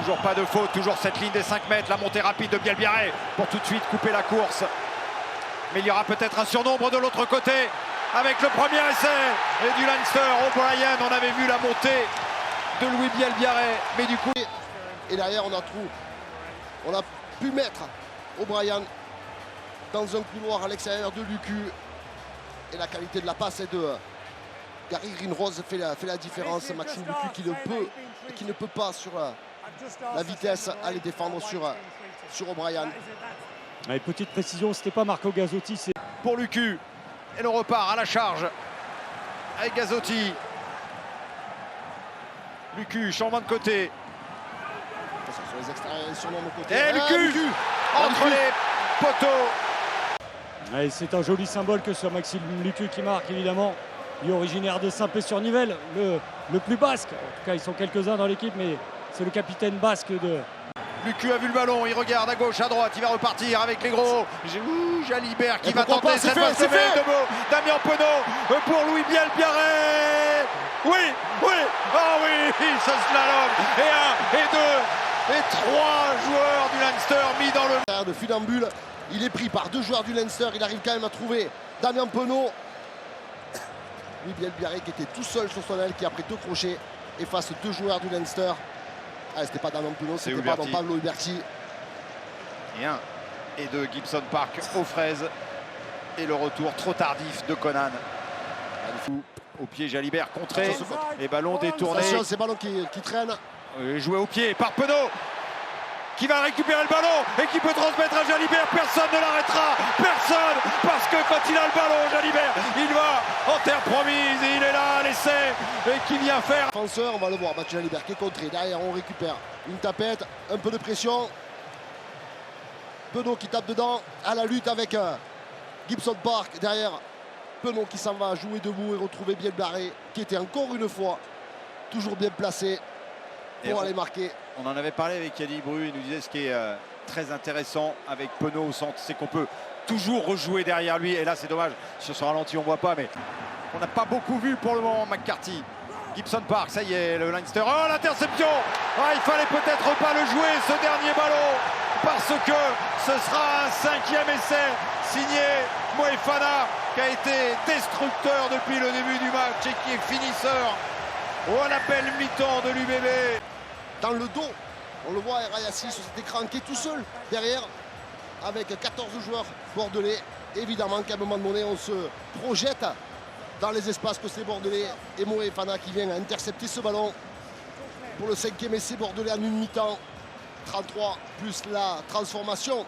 Toujours pas de faute, toujours cette ligne des 5 mètres, la montée rapide de Bielbiarré pour tout de suite couper la course. Mais il y aura peut-être un surnombre de l'autre côté avec le premier essai et du Leinster. O'Brien, on avait vu la montée de Louis Bielbiarré, mais du coup... Et derrière on a pu mettre O'Brien dans un couloir à l'extérieur de Lucu. Et la qualité de la passe et de Gary Greenrose fait la différence. Maxime Lucu qui ne peut pas sur la vitesse aller défendre sur O'Brien. Allez, petite précision, c'était pas Marco Gazzotti. Pour Lucu, et l'on repart à la charge avec Gazzotti. Lucu, changement de côté. Sur les extérieurs, sur le côté. Et Lucu entre les poteaux. Allez, c'est un joli symbole que ce soit Maxime Lucu qui marque, évidemment. Il est originaire de Saint-Pé-sur-Nivelle, le plus basque. En tout cas, ils sont quelques-uns dans l'équipe, mais c'est le capitaine basque de... Lucu a vu le ballon, il regarde à gauche, à droite, il va repartir avec les gros. Jalibert qui va tenter cette passe de Damien Penaud pour Louis Bielbiarré. Oui, ah oui, ce slalom. Et 1, et 2, et 3 joueurs du Leinster mis dans le... De funambule, il est pris par 2 joueurs du Leinster, il arrive quand même à trouver Damien Penaud. Louis Bielbiarré qui était tout seul sur son aile, qui a pris 2 crochets et face 2 joueurs du Leinster. Ah, c'était pas Damien Penaud, c'était pas Pablo Huberti. Et 2 Gibson Park aux fraises. Et le retour trop tardif de Conan. Au pied, Jalibert contré. Les ballons détournés. Attention, ces ballons qui traînent. Joué au pied par Penaud, qui va récupérer le ballon et qui peut transmettre à Jalibert. Personne ne l'arrêtera, personne, parce que quand il a le ballon, Jalibert, il va en terre promise et il est là à l'essai et qui vient faire. Défenseur, on va le voir, Mathieu Jalibert qui est contré. Derrière, on récupère une tapette, un peu de pression. Penaud qui tape dedans, à la lutte avec Gibson Park. Derrière, Penaud qui s'en va jouer debout et retrouver Bielbiarré, qui était encore une fois toujours bien placé pour aller marquer. On en avait parlé avec Yannick Bru, il nous disait ce qui est très intéressant avec Penaud au centre, c'est qu'on peut toujours rejouer derrière lui. Et là, c'est dommage, sur ce ralenti, on ne voit pas, mais on n'a pas beaucoup vu pour le moment McCarthy. Gibson Park, ça y est, le Leinster. Oh, l'interception! Il fallait peut-être pas le jouer, ce dernier ballon, parce que ce sera un 5e essai signé Moefana, qui a été destructeur depuis le début du match et qui est finisseur. On appelle mi-temps de l'UBB. Dans le dos, on le voit, Rayassi sur cet écran qui est tout seul derrière avec 14 joueurs bordelais. Évidemment qu'à un moment donné, on se projette dans les espaces que c'est bordelais. Et Moefana qui vient intercepter ce ballon pour le 5e essai bordelais en une mi-temps. 33 plus la transformation.